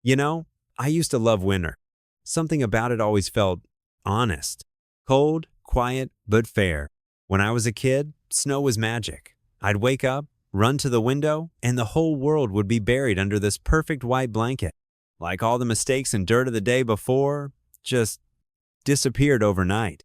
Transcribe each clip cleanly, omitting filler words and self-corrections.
You know, I used to love winter. Something about it always felt honest. Cold, quiet, but fair. When I was a kid, snow was magic. I'd wake up, run to the window, and the whole world would be buried under this perfect white blanket. Like all the mistakes and dirt of the day before, just disappeared overnight.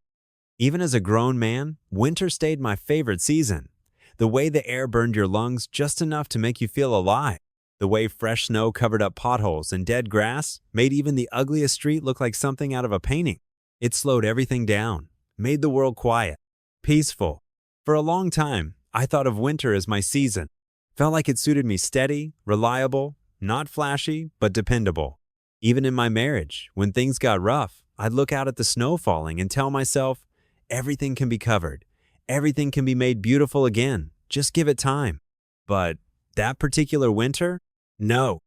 Even as a grown man, winter stayed my favorite season. The way the air burned your lungs just enough to make you feel alive. The way fresh snow covered up potholes and dead grass made even the ugliest street look like something out of a painting. It slowed everything down, made the world quiet, peaceful. For a long time, I thought of winter as my season. Felt like it suited me steady, reliable, not flashy, but dependable. Even in my marriage, when things got rough, I'd look out at the snow falling and tell myself, everything can be covered. Everything can be made beautiful again. Just give it time. But that particular winter? No.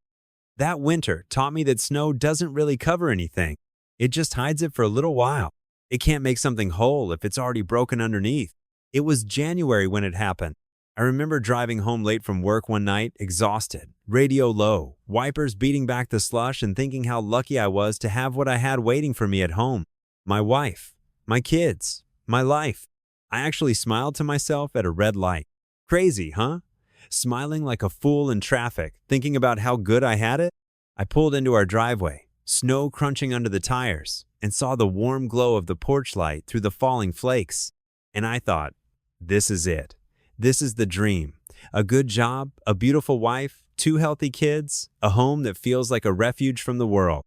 That winter taught me that snow doesn't really cover anything. It just hides it for a little while. It can't make something whole if it's already broken underneath. It was January when it happened. I remember driving home late from work one night, exhausted, radio low, wipers beating back the slush, and thinking how lucky I was to have what I had waiting for me at home. My wife, my kids, my life. I actually smiled to myself at a red light. Crazy, huh? Smiling like a fool in traffic, thinking about how good I had it. I pulled into our driveway, snow crunching under the tires, and saw the warm glow of the porch light through the falling flakes. And I thought, this is it. This is the dream. A good job, a beautiful wife, 2 healthy kids, a home that feels like a refuge from the world.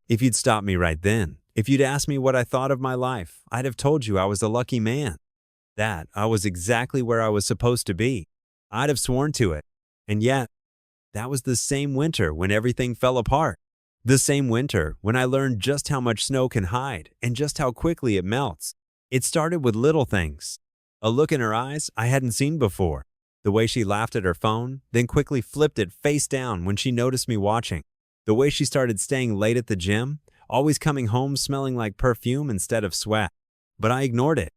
If you'd stopped me right then, if you'd asked me what I thought of my life, I'd have told you I was a lucky man. That I was exactly where I was supposed to be. I'd have sworn to it. And yet, that was the same winter when everything fell apart. The same winter when I learned just how much snow can hide and just how quickly it melts. It started with little things. A look in her eyes I hadn't seen before. The way she laughed at her phone, then quickly flipped it face down when she noticed me watching. The way she started staying late at the gym, always coming home smelling like perfume instead of sweat. But I ignored it.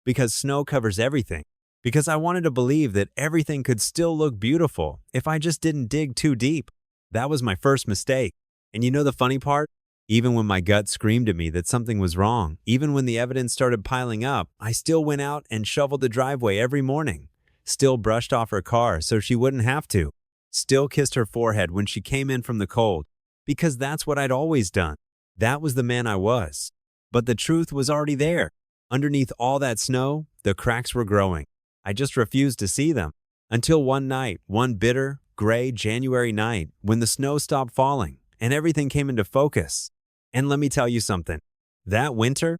Because snow covers everything. Because I wanted to believe that everything could still look beautiful if I just didn't dig too deep. That was my first mistake. And you know the funny part? Even when my gut screamed at me that something was wrong, even when the evidence started piling up, I still went out and shoveled the driveway every morning. Still brushed off her car so she wouldn't have to. Still kissed her forehead when she came in from the cold. Because that's what I'd always done. That was the man I was. But the truth was already there. Underneath all that snow, the cracks were growing. I just refused to see them. Until one night, one bitter, gray January night, when the snow stopped falling and everything came into focus. And let me tell you something. That winter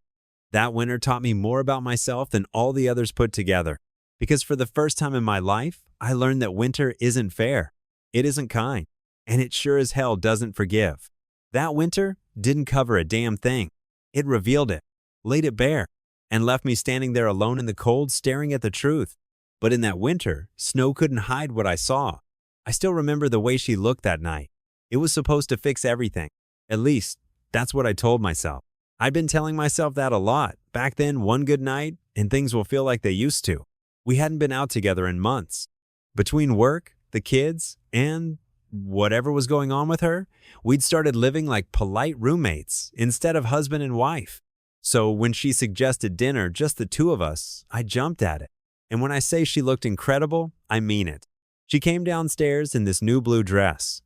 taught me more about myself than all the others put together. Because for the first time in my life, I learned that winter isn't fair. It isn't kind. And it sure as hell doesn't forgive. That winter didn't cover a damn thing. It revealed it, laid it bare, and left me standing there alone in the cold staring at the truth. But in that winter, snow couldn't hide what I saw. I still remember the way she looked that night. It was supposed to fix everything. At least, that's what I told myself. I'd been telling myself that a lot. Back then, one good night, and things will feel like they used to. We hadn't been out together in months. Between work, the kids, and whatever was going on with her, we'd started living like polite roommates instead of husband and wife. So when she suggested dinner, just the 2 of us, I jumped at it. And when I say she looked incredible, I mean it. She came downstairs in this new blue dress.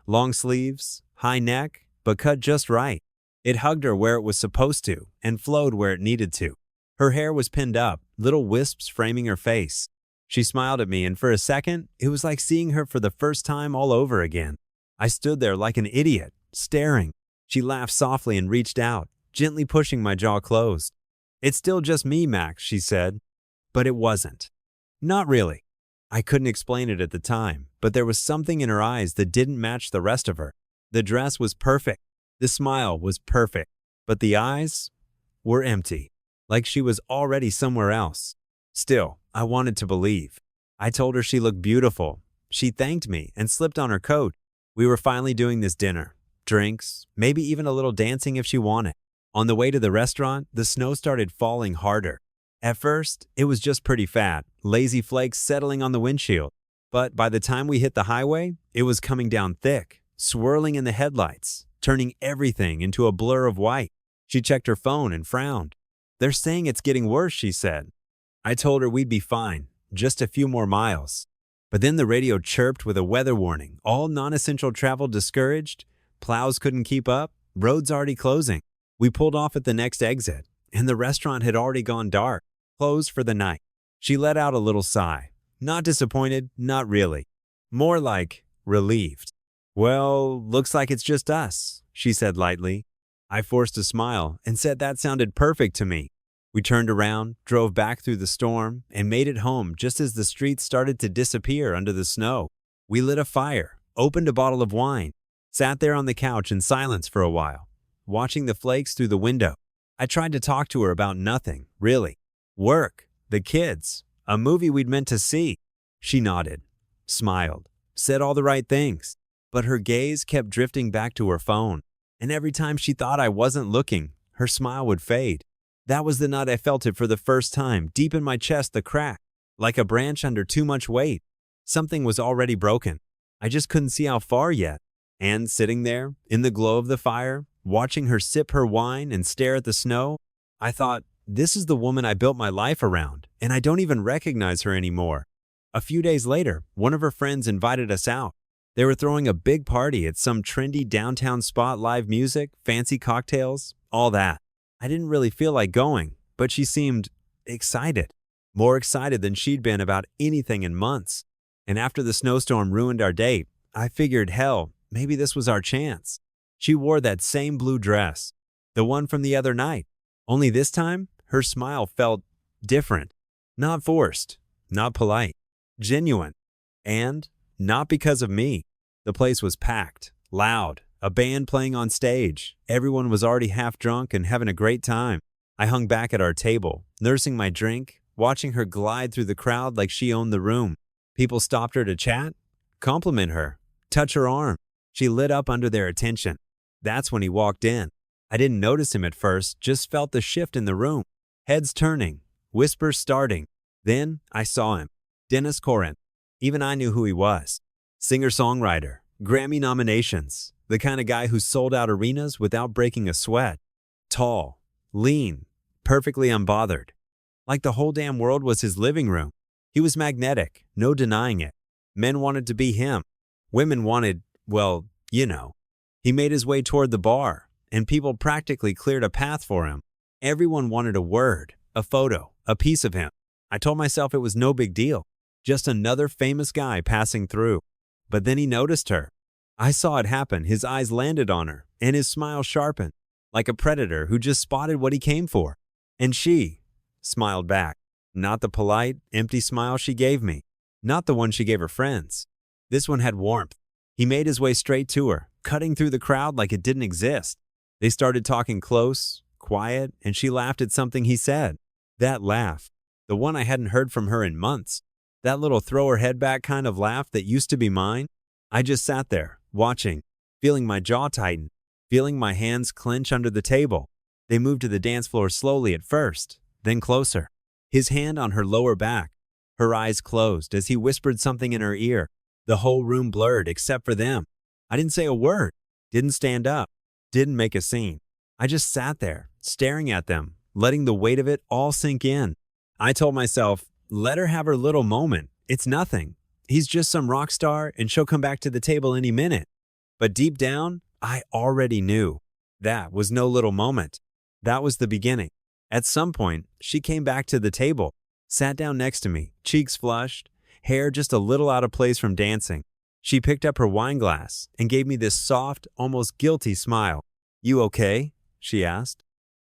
Long sleeves, high neck, but cut just right. It hugged her where it was supposed to and flowed where it needed to. Her hair was pinned up, little wisps framing her face. She smiled at me, and for a second, it was like seeing her for the first time all over again. I stood there like an idiot, staring. She laughed softly and reached out, gently pushing my jaw closed. "It's still just me, Max," she said. But it wasn't. Not really. I couldn't explain it at the time, but there was something in her eyes that didn't match the rest of her. The dress was perfect. The smile was perfect. But the eyes were empty, like she was already somewhere else. Still, I wanted to believe. I told her she looked beautiful. She thanked me and slipped on her coat. We were finally doing this dinner. Drinks, maybe even a little dancing if she wanted. On the way to the restaurant, the snow started falling harder. At first, it was just pretty fat, lazy flakes settling on the windshield. But by the time we hit the highway, it was coming down thick, swirling in the headlights, turning everything into a blur of white. She checked her phone and frowned. "They're saying it's getting worse," she said. I told her we'd be fine, just a few more miles. But then the radio chirped with a weather warning. All non-essential travel discouraged. Plows couldn't keep up. Roads already closing. We pulled off at the next exit, and the restaurant had already gone dark, closed for the night. She let out a little sigh. Not disappointed, not really. More like relieved. "Well, looks like it's just us," she said lightly. I forced a smile and said that sounded perfect to me. We turned around, drove back through the storm, and made it home just as the streets started to disappear under the snow. We lit a fire, opened a bottle of wine, sat there on the couch in silence for a while, watching the flakes through the window. I tried to talk to her about nothing, really. Work, the kids, a movie we'd meant to see. She nodded, smiled, said all the right things, but her gaze kept drifting back to her phone, and every time she thought I wasn't looking, her smile would fade. That was the night I felt it for the first time, deep in my chest, the crack, like a branch under too much weight. Something was already broken. I just couldn't see how far yet. And sitting there, in the glow of the fire, watching her sip her wine and stare at the snow, I thought, this is the woman I built my life around, and I don't even recognize her anymore. A few days later, one of her friends invited us out. They were throwing a big party at some trendy downtown spot, live music, fancy cocktails, all that. I didn't really feel like going, but she seemed excited. More excited than she'd been about anything in months. And after the snowstorm ruined our date, I figured, hell, maybe this was our chance. She wore that same blue dress, the one from the other night. Only this time, her smile felt different. Not forced, not polite, genuine. And not because of me. The place was packed, loud, a band playing on stage. Everyone was already half drunk and having a great time. I hung back at our table, nursing my drink, watching her glide through the crowd like she owned the room. People stopped her to chat, compliment her, touch her arm. She lit up under their attention. That's when he walked in. I didn't notice him at first, just felt the shift in the room. Heads turning, whispers starting. Then I saw him. Dennis Corinth. Even I knew who he was. Singer-songwriter, Grammy nominations, the kind of guy who sold out arenas without breaking a sweat. Tall, lean, perfectly unbothered. Like the whole damn world was his living room. He was magnetic, no denying it. Men wanted to be him. Women wanted, well, you know. He made his way toward the bar, and people practically cleared a path for him. Everyone wanted a word, a photo, a piece of him. I told myself it was no big deal. Just another famous guy passing through. But then he noticed her. I saw it happen. His eyes landed on her, and his smile sharpened, like a predator who just spotted what he came for. And she smiled back. Not the polite, empty smile she gave me. Not the one she gave her friends. This one had warmth. He made his way straight to her, cutting through the crowd like it didn't exist. They started talking close, quiet, and she laughed at something he said. That laugh, the one I hadn't heard from her in months. That little throw her head back kind of laugh that used to be mine. I just sat there, watching, feeling my jaw tighten, feeling my hands clench under the table. They moved to the dance floor slowly at first, then closer. His hand on her lower back. Her eyes closed as he whispered something in her ear. The whole room blurred except for them. I didn't say a word, didn't stand up, didn't make a scene. I just sat there, staring at them, letting the weight of it all sink in. I told myself, let her have her little moment. It's nothing. He's just some rock star and she'll come back to the table any minute. But deep down, I already knew. That was no little moment. That was the beginning. At some point, she came back to the table, sat down next to me, cheeks flushed, hair just a little out of place from dancing. She picked up her wine glass and gave me this soft, almost guilty smile. "You okay?" she asked.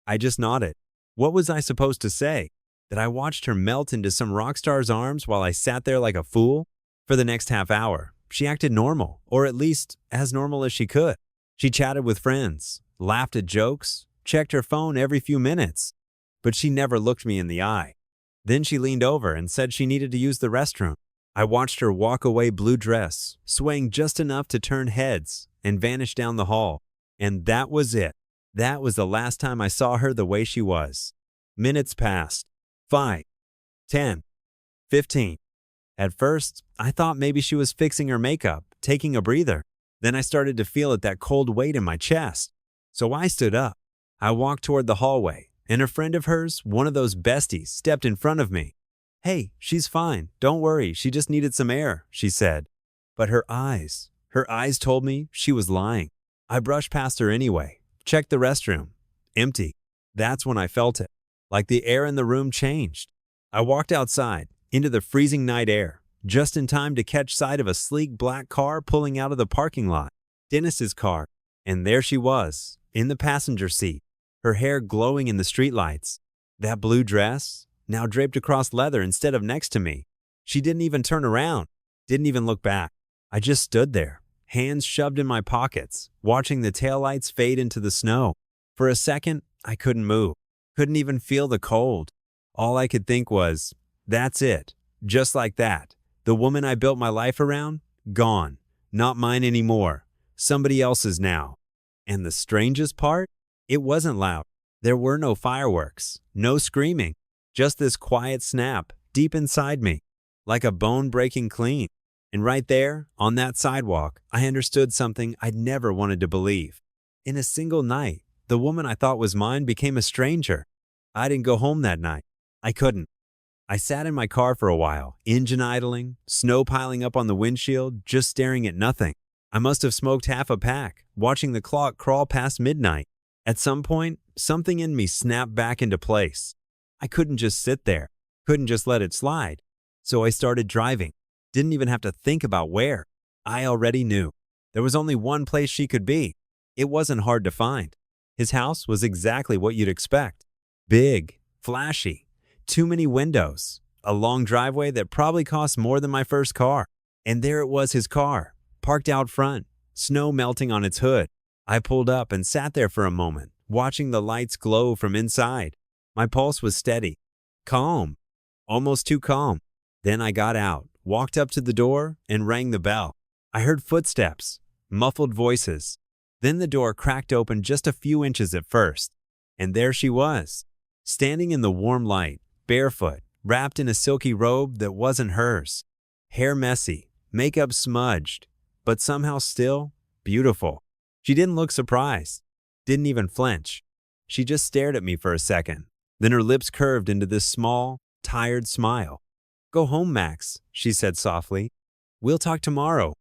I just nodded. What was I supposed to say? That I watched her melt into some rock star's arms while I sat there like a fool? For the next half hour, she acted normal, or at least as normal as she could. She chatted with friends, laughed at jokes, checked her phone every few minutes. But she never looked me in the eye. Then she leaned over and said she needed to use the restroom. I watched her walk away, blue dress, swaying just enough to turn heads, and vanish down the hall. And that was it. That was the last time I saw her the way she was. Minutes passed. 5, 10, 15. At first, I thought maybe she was fixing her makeup, taking a breather. Then I started to feel that cold weight in my chest. So I stood up. I walked toward the hallway, and a friend of hers, one of those besties, stepped in front of me. "Hey, she's fine. Don't worry. She just needed some air," she said. But her eyes told me she was lying. I brushed past her anyway, checked the restroom. Empty. That's when I felt it. Like the air in the room changed. I walked outside, into the freezing night air, just in time to catch sight of a sleek black car pulling out of the parking lot. Dennis's car. And there she was, in the passenger seat, her hair glowing in the streetlights. That blue dress, now draped across leather instead of next to me. She didn't even turn around, didn't even look back. I just stood there, hands shoved in my pockets, watching the taillights fade into the snow. For a second, I couldn't move, couldn't even feel the cold. All I could think was, that's it, just like that. The woman I built my life around, gone, not mine anymore, somebody else's now. And the strangest part? It wasn't loud. There were no fireworks, no screaming, just this quiet snap deep inside me, like a bone breaking clean. And right there, on that sidewalk, I understood something I'd never wanted to believe. In a single night, the woman I thought was mine became a stranger. I didn't go home that night. I couldn't. I sat in my car for a while, engine idling, snow piling up on the windshield, just staring at nothing. I must have smoked half a pack, watching the clock crawl past midnight. At some point, something in me snapped back into place. I couldn't just sit there, couldn't just let it slide. So I started driving. Didn't even have to think about where. I already knew. There was only one place she could be. It wasn't hard to find. His house was exactly what you'd expect. Big, flashy, too many windows, a long driveway that probably cost more than my first car. And there it was, his car, parked out front, snow melting on its hood. I pulled up and sat there for a moment, watching the lights glow from inside. My pulse was steady, calm, almost too calm. Then I got out, walked up to the door, and rang the bell. I heard footsteps, muffled voices. Then the door cracked open just a few inches at first. And there she was, standing in the warm light, barefoot, wrapped in a silky robe that wasn't hers. Hair messy, makeup smudged, but somehow still beautiful. She didn't look surprised, didn't even flinch. She just stared at me for a second. Then her lips curved into this small, tired smile. "Go home, Max," she said softly. "We'll talk tomorrow."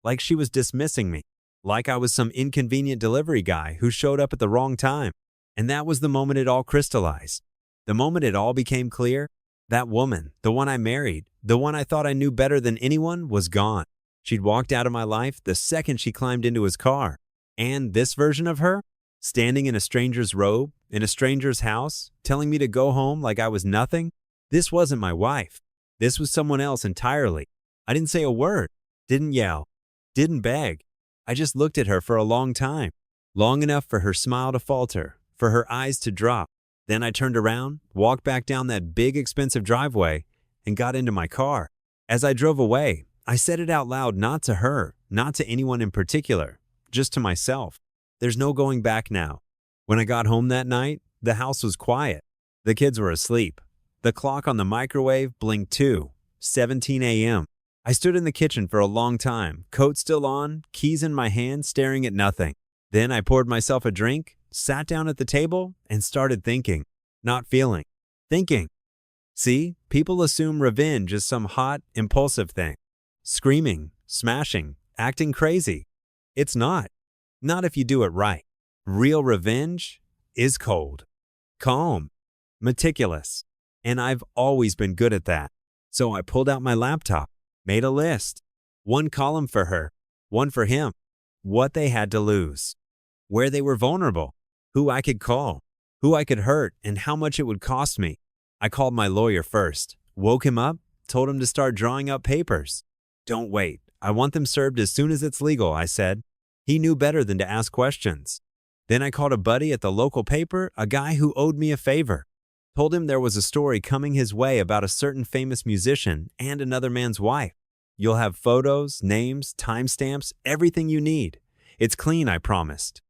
Like she was dismissing me, like I was some inconvenient delivery guy who showed up at the wrong time. And that was the moment it all crystallized. The moment it all became clear. That woman, the one I married, the one I thought I knew better than anyone, was gone. She'd walked out of my life the second she climbed into his car. And this version of her, standing in a stranger's robe, in a stranger's house, telling me to go home like I was nothing, this wasn't my wife. This was someone else entirely. I didn't say a word, didn't yell, didn't beg. I just looked at her for a long time, long enough for her smile to falter, for her eyes to drop. Then I turned around, walked back down that big, expensive driveway, and got into my car. As I drove away, I said it out loud, not to her, not to anyone in particular, just to myself. There's no going back now. When I got home that night, the house was quiet. The kids were asleep. The clock on the microwave blinked 2:17 a.m. I stood in the kitchen for a long time, coat still on, keys in my hand, staring at nothing. Then I poured myself a drink, sat down at the table, and started thinking. Not feeling. Thinking. See, people assume revenge is some hot, impulsive thing. Screaming, smashing, acting crazy. It's not. Not if you do it right. Real revenge is cold, calm, meticulous. And I've always been good at that. So I pulled out my laptop, made a list. One column for her, one for him. What they had to lose. Where they were vulnerable. Who I could call. Who I could hurt, and how much it would cost me. I called my lawyer first, woke him up, told him to start drawing up papers. "Don't wait. I want them served as soon as it's legal," I said. He knew better than to ask questions. Then I called a buddy at the local paper, a guy who owed me a favor. Told him there was a story coming his way about a certain famous musician and another man's wife. "You'll have photos, names, timestamps, everything you need. It's clean," I promised.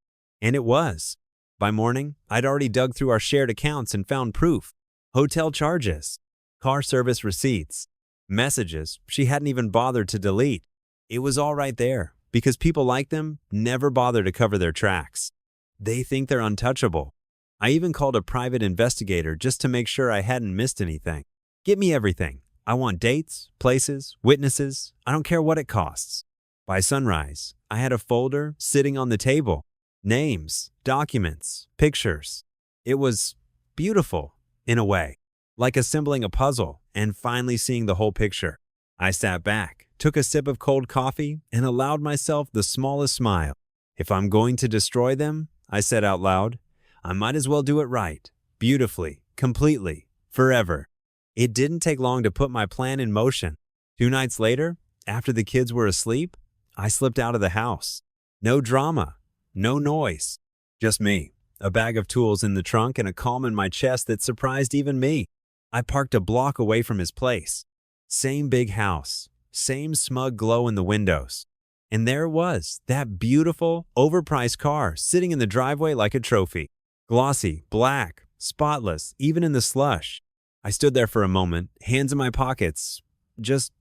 And it was. By morning, I'd already dug through our shared accounts and found proof. Hotel charges, car service receipts, messages she hadn't even bothered to delete. It was all right there, because people like them never bother to cover their tracks. They think they're untouchable. I even called a private investigator just to make sure I hadn't missed anything. Get me everything. I want dates, places, witnesses. I don't care what it costs. By sunrise, I had a folder sitting on the table. Names, documents, pictures. It was beautiful, in a way, like assembling a puzzle and finally seeing the whole picture. I sat back, took a sip of cold coffee, and allowed myself the smallest smile. If I'm going to destroy them, I said out loud, I might as well do it right, beautifully, completely, forever. It didn't take long to put my plan in motion. 2 nights later, after the kids were asleep, I slipped out of the house. No drama, no noise, just me, a bag of tools in the trunk and a calm in my chest that surprised even me. I parked a block away from his place. Same big house, same smug glow in the windows. And there it was, that beautiful, overpriced car sitting in the driveway like a trophy. Glossy, black, spotless, even in the slush. I stood there for a moment, hands in my pockets, just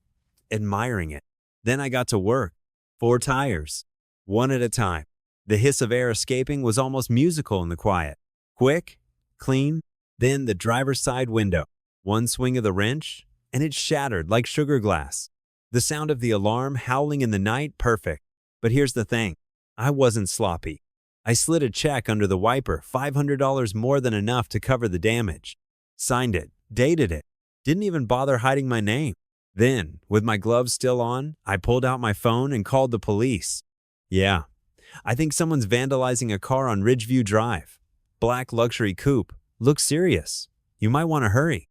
admiring it. Then I got to work. 4 tires, one at a time. The hiss of air escaping was almost musical in the quiet. Quick, clean, then the driver's side window. One swing of the wrench, and it shattered like sugar glass. The sound of the alarm howling in the night, perfect. But here's the thing. I wasn't sloppy. I slid a check under the wiper, $500 more than enough to cover the damage. Signed it, dated it, didn't even bother hiding my name. Then, with my gloves still on, I pulled out my phone and called the police. Yeah, I think someone's vandalizing a car on Ridgeview Drive. Black luxury coupe. Looks serious. You might want to hurry.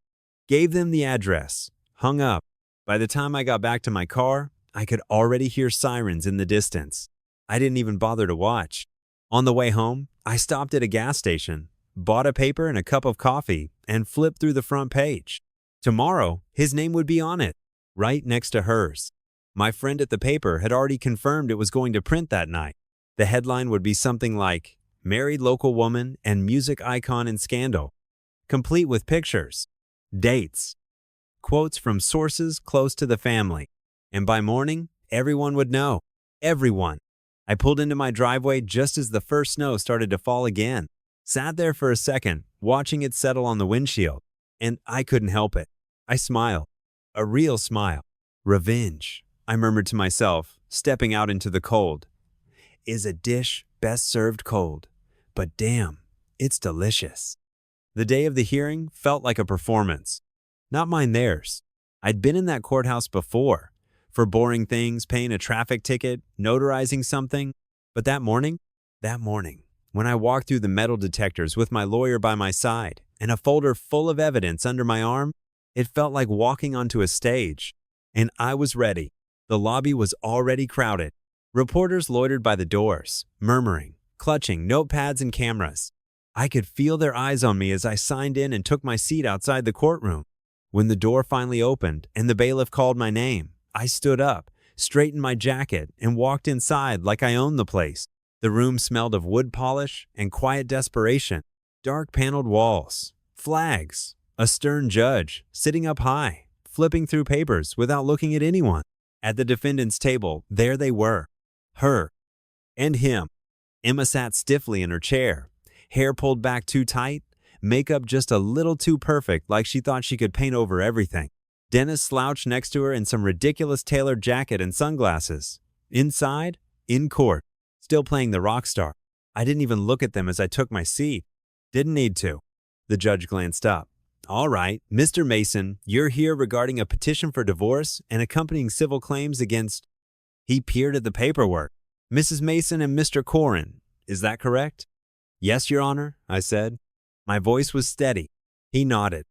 Gave them the address. Hung up. By the time I got back to my car, I could already hear sirens in the distance. I didn't even bother to watch. On the way home, I stopped at a gas station, bought a paper and a cup of coffee, and flipped through the front page. Tomorrow, his name would be on it, right next to hers. My friend at the paper had already confirmed it was going to print that night. The headline would be something like, Married Local Woman and Music Icon in Scandal, complete with pictures, dates, quotes from sources close to the family. And by morning, everyone would know. Everyone. I pulled into my driveway just as the first snow started to fall again. Sat there for a second, watching it settle on the windshield. And I couldn't help it. I smiled. A real smile. Revenge, I murmured to myself, stepping out into the cold. Is a dish best served cold. But damn, it's delicious. The day of the hearing felt like a performance. Not mine, theirs. I'd been in that courthouse before, for boring things, paying a traffic ticket, notarizing something. But that morning, when I walked through the metal detectors with my lawyer by my side and a folder full of evidence under my arm, it felt like walking onto a stage. And I was ready. The lobby was already crowded. Reporters loitered by the doors, murmuring, clutching notepads and cameras. I could feel their eyes on me as I signed in and took my seat outside the courtroom. When the door finally opened and the bailiff called my name, I stood up, straightened my jacket, and walked inside like I owned the place. The room smelled of wood polish and quiet desperation. Dark paneled walls, flags, a stern judge sitting up high, flipping through papers without looking at anyone. At the defendant's table, there they were. Her and him. Emma sat stiffly in her chair, hair pulled back too tight, makeup just a little too perfect like she thought she could paint over everything. Dennis slouched next to her in some ridiculous tailored jacket and sunglasses. Inside, in court, still playing the rock star. I didn't even look at them as I took my seat. Didn't need to. The judge glanced up. All right, Mr. Mason, you're here regarding a petition for divorce and accompanying civil claims against... He peered at the paperwork. Mrs. Mason and Mr. Corrin, is that correct? Yes, Your Honor, I said. My voice was steady. He nodded.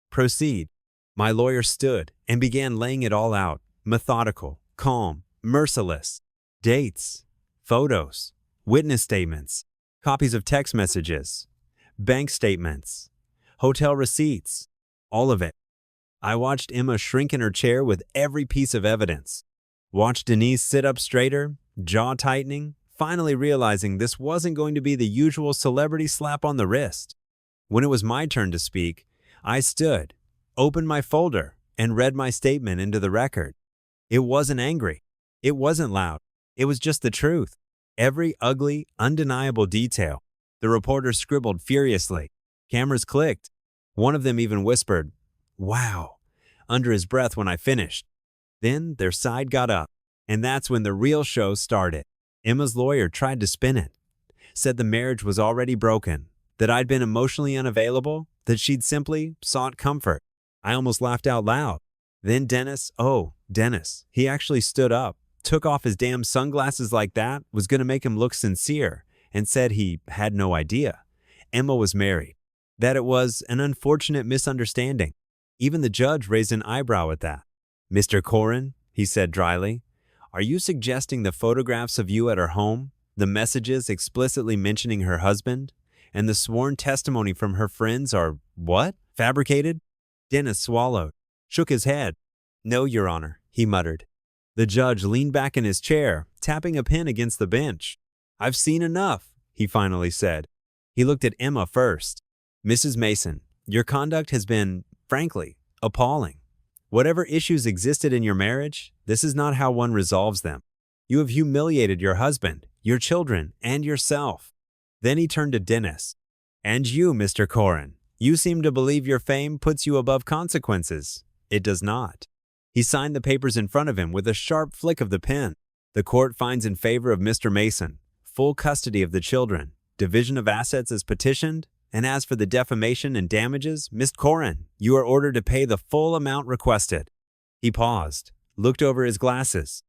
Proceed. My lawyer stood and began laying it all out, methodical, calm, merciless. Dates, photos, witness statements, copies of text messages, bank statements, hotel receipts, all of it. I watched Emma shrink in her chair with every piece of evidence. Watched Denise sit up straighter, jaw tightening, finally realizing this wasn't going to be the usual celebrity slap on the wrist. When it was my turn to speak, I stood, opened my folder, and read my statement into the record. It wasn't angry. It wasn't loud. It was just the truth. Every ugly, undeniable detail. The reporter scribbled furiously. Cameras clicked. One of them even whispered, "Wow," under his breath when I finished. Then their side got up, and that's when the real show started. Emma's lawyer tried to spin it. Said the marriage was already broken, that I'd been emotionally unavailable, that she'd simply sought comfort. I almost laughed out loud. Then Dennis, he actually stood up, took off his damn sunglasses like that, was going to make him look sincere, and said he had no idea. Emma was married, that it was an unfortunate misunderstanding. Even the judge raised an eyebrow at that. "Mr. Corrin," he said dryly, "are you suggesting the photographs of you at her home, the messages explicitly mentioning her husband, and the sworn testimony from her friends are, what, fabricated?" Dennis swallowed, shook his head. "No, Your Honor," he muttered. The judge leaned back in his chair, tapping a pen against the bench. "I've seen enough," he finally said. He looked at Emma first. "Mrs. Mason, your conduct has been, frankly, appalling. Whatever issues existed in your marriage, this is not how one resolves them. You have humiliated your husband, your children, and yourself." Then he turned to Dennis. "And you, Mr. Corrin, you seem to believe your fame puts you above consequences. It does not." He signed the papers in front of him with a sharp flick of the pen. "The court finds in favor of Mr. Mason, full custody of the children, division of assets as petitioned, and as for the defamation and damages, Mr. Corrin, you are ordered to pay the full amount requested." He paused, looked over his glasses.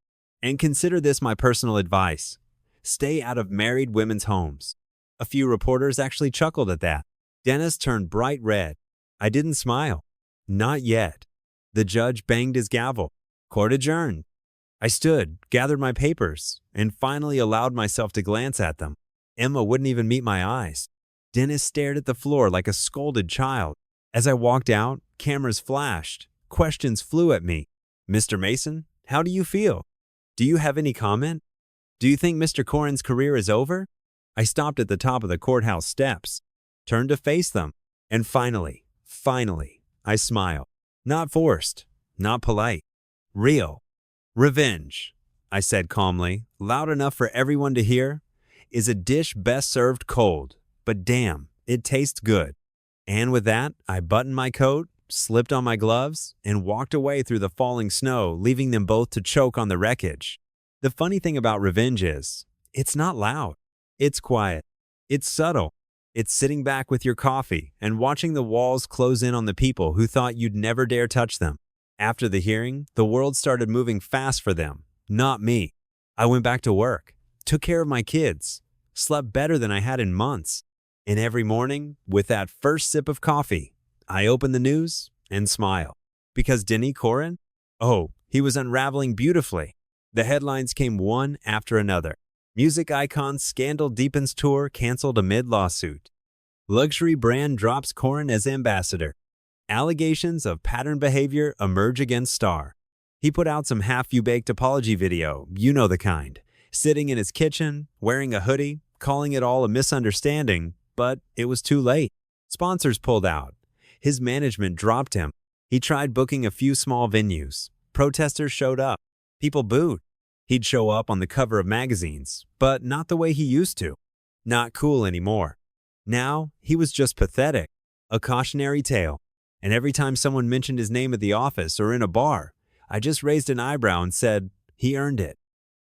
"And consider this my personal advice. Stay out of married women's homes." A few reporters actually chuckled at that. Dennis turned bright red. I didn't smile. Not yet. The judge banged his gavel. Court adjourned. I stood, gathered my papers, and finally allowed myself to glance at them. Emma wouldn't even meet my eyes. Dennis stared at the floor like a scolded child. As I walked out, cameras flashed. Questions flew at me. "Mr. Mason, how do you feel? Do you have any comment? Do you think Mr. Corrin's career is over?" I stopped at the top of the courthouse steps, turned to face them, and finally, I smiled. Not forced, not polite. Real. "Revenge," I said calmly, loud enough for everyone to hear, "is a dish best served cold, but damn, it tastes good." And with that, I buttoned my coat, slipped on my gloves, and walked away through the falling snow, leaving them both to choke on the wreckage. The funny thing about revenge is, it's not loud. It's quiet. It's subtle. It's sitting back with your coffee and watching the walls close in on the people who thought you'd never dare touch them. After the hearing, the world started moving fast for them, not me. I went back to work, took care of my kids, slept better than I had in months. And every morning, with that first sip of coffee, I opened the news and smiled. Because Denny Corrin? Oh, he was unraveling beautifully. The headlines came one after another. Music icon scandal deepens tour canceled amid lawsuit. Luxury brand drops Corrin as ambassador. Allegations of pattern behavior emerge against star. He put out some half-baked apology video, you know the kind. Sitting in his kitchen, wearing a hoodie, calling it all a misunderstanding, but it was too late. Sponsors pulled out. His management dropped him. He tried booking a few small venues. Protesters showed up. People booed. He'd show up on the cover of magazines, but not the way he used to. Not cool anymore. Now, he was just pathetic. A cautionary tale. And every time someone mentioned his name at the office or in a bar, I just raised an eyebrow and said, he earned it.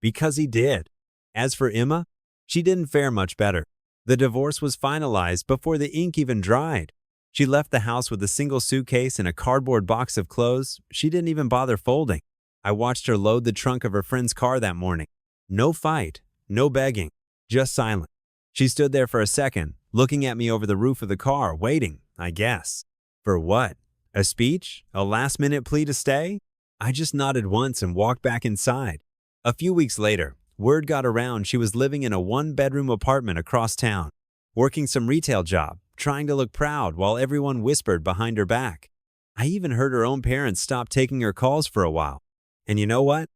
Because he did. As for Emma, she didn't fare much better. The divorce was finalized before the ink even dried. She left the house with a single suitcase and a cardboard box of clothes she didn't even bother folding. I watched her load the trunk of her friend's car that morning. No fight, no begging, just silence. She stood there for a second, looking at me over the roof of the car, waiting, I guess. For what? A speech? A last-minute plea to stay? I just nodded once and walked back inside. A few weeks later, word got around she was living in a one-bedroom apartment across town, working some retail job, trying to look proud while everyone whispered behind her back. I even heard her own parents stop taking her calls for a while. And you know what?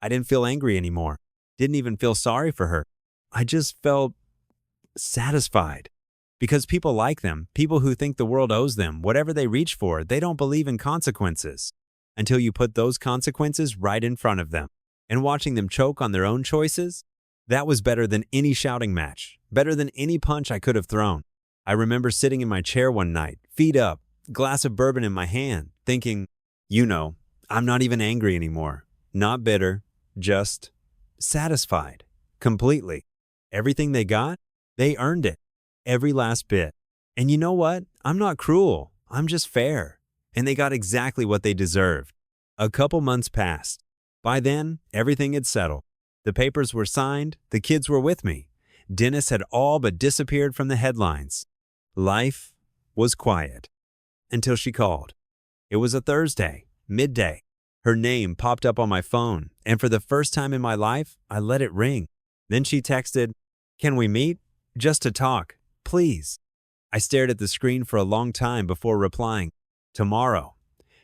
I didn't feel angry anymore. Didn't even feel sorry for her. I just felt satisfied. Because people like them, people who think the world owes them, whatever they reach for, they don't believe in consequences. Until you put those consequences right in front of them. and watching them choke on their own choices, that was better than any shouting match, better than any punch I could have thrown. I remember sitting in my chair one night, feet up, glass of bourbon in my hand, thinking, I'm not even angry anymore. Not bitter, just satisfied. Completely. Everything they got, they earned it. Every last bit. And you know what? I'm not cruel. I'm just fair. And they got exactly what they deserved. A couple months passed. By then, everything had settled. The papers were signed. The kids were with me. Dennis had all but disappeared from the headlines. Life was quiet. Until she called. It was a Thursday, midday. Her name popped up on my phone, and for the first time in my life, I let it ring. Then she texted, "Can we meet? Just to talk, please." I stared at the screen for a long time before replying, "Tomorrow,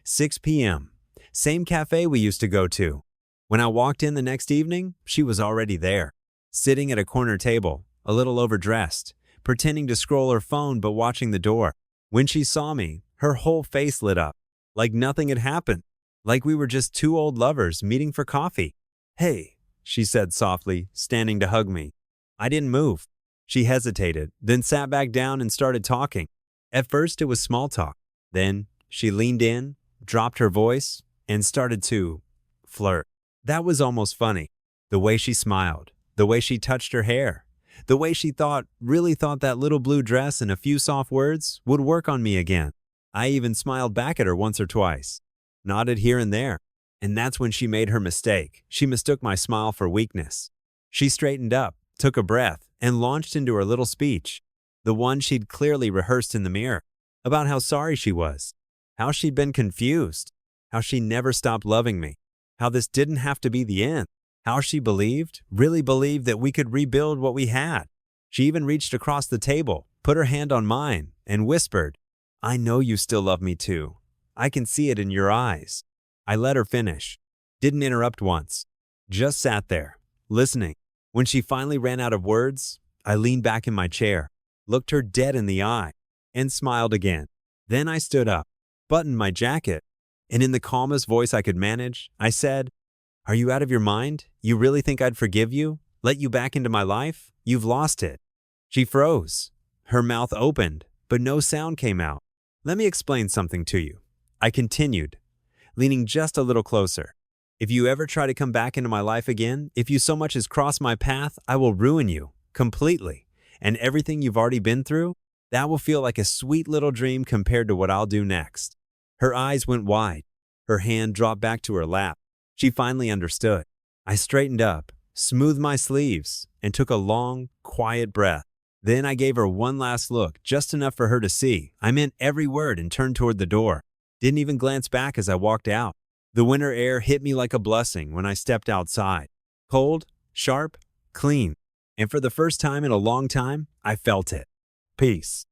6 p.m., same cafe we used to go to." When I walked in the next evening, she was already there, sitting at a corner table, a little overdressed, pretending to scroll her phone but watching the door. When she saw me, her whole face lit up, like nothing had happened, like we were just two old lovers meeting for coffee. "Hey," she said softly, standing to hug me. I didn't move. She hesitated, then sat back down and started talking. At first, it was small talk. Then she leaned in, dropped her voice, and started to flirt. That was almost funny. The way she smiled, the way she touched her hair, the way she really thought that little blue dress and a few soft words would work on me again. I even smiled back at her once or twice, nodded here and there. And that's when she made her mistake. She mistook my smile for weakness. She straightened up, took a breath, and launched into her little speech, the one she'd clearly rehearsed in the mirror, about how sorry she was, how she'd been confused, how she never stopped loving me, how this didn't have to be the end, how she really believed that we could rebuild what we had. She even reached across the table, put her hand on mine, and whispered, "I know you still love me too. I can see it in your eyes." I let her finish, didn't interrupt once, just sat there, listening. When she finally ran out of words, I leaned back in my chair, looked her dead in the eye, and smiled again. Then I stood up, buttoned my jacket, and in the calmest voice I could manage, I said, "Are you out of your mind? You really think I'd forgive you? Let you back into my life? You've lost it." She froze. Her mouth opened, but no sound came out. "Let me explain something to you," I continued, leaning just a little closer. "If you ever try to come back into my life again, if you so much as cross my path, I will ruin you completely. And everything you've already been through, that will feel like a sweet little dream compared to what I'll do next." Her eyes went wide. Her hand dropped back to her lap. She finally understood. I straightened up, smoothed my sleeves, and took a long, quiet breath. Then I gave her one last look, just enough for her to see. I meant every word, and turned toward the door. Didn't even glance back as I walked out. The winter air hit me like a blessing when I stepped outside. Cold, sharp, clean. And for the first time in a long time, I felt it. Peace.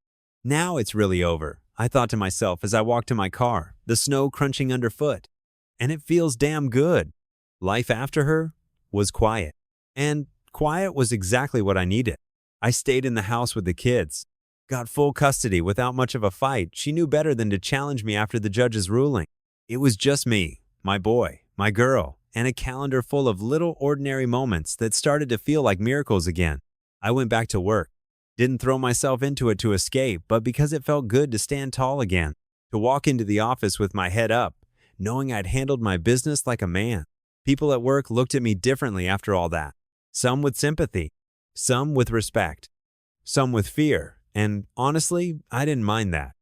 Now it's really over, I thought to myself as I walked to my car, the snow crunching underfoot. And it feels damn good. Life after her was quiet. And quiet was exactly what I needed. I stayed in the house with the kids. Got full custody without much of a fight. She knew better than to challenge me after the judge's ruling. It was just me, my boy, my girl, and a calendar full of little ordinary moments that started to feel like miracles again. I went back to work. Didn't throw myself into it to escape, but because it felt good to stand tall again, to walk into the office with my head up, knowing I'd handled my business like a man. People at work looked at me differently after all that. Some with sympathy, some with respect, some with fear, and honestly, I didn't mind that.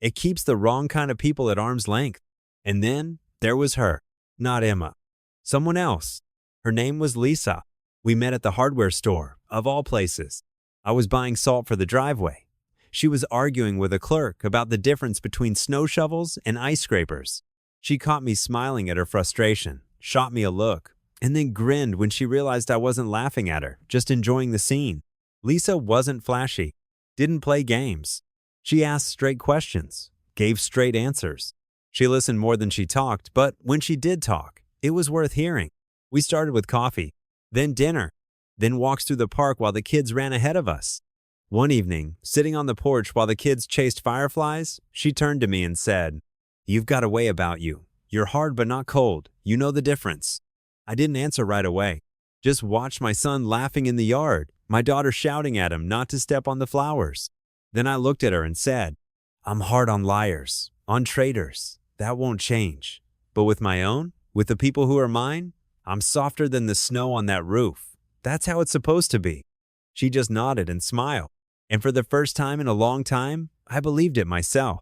It keeps the wrong kind of people at arm's length. And then there was her, not Emma. Someone else. Her name was Lisa. We met at the hardware store, of all places. I was buying salt for the driveway. She was arguing with a clerk about the difference between snow shovels and ice scrapers. She caught me smiling at her frustration, shot me a look, and then grinned when she realized I wasn't laughing at her, just enjoying the scene. Lisa wasn't flashy, didn't play games. She asked straight questions, gave straight answers. She listened more than she talked, but when she did talk, it was worth hearing. We started with coffee, then dinner, then walks through the park while the kids ran ahead of us. One evening, sitting on the porch while the kids chased fireflies, she turned to me and said, "You've got a way about you. You're hard but not cold. You know the difference." I didn't answer right away. Just watched my son laughing in the yard, my daughter shouting at him not to step on the flowers. Then I looked at her and said, I'm hard on liars, on traitors. That won't change. But with my own, with the people who are mine, I'm softer than the snow on that roof. That's how it's supposed to be. She just nodded and smiled. And for the first time in a long time, I believed it myself.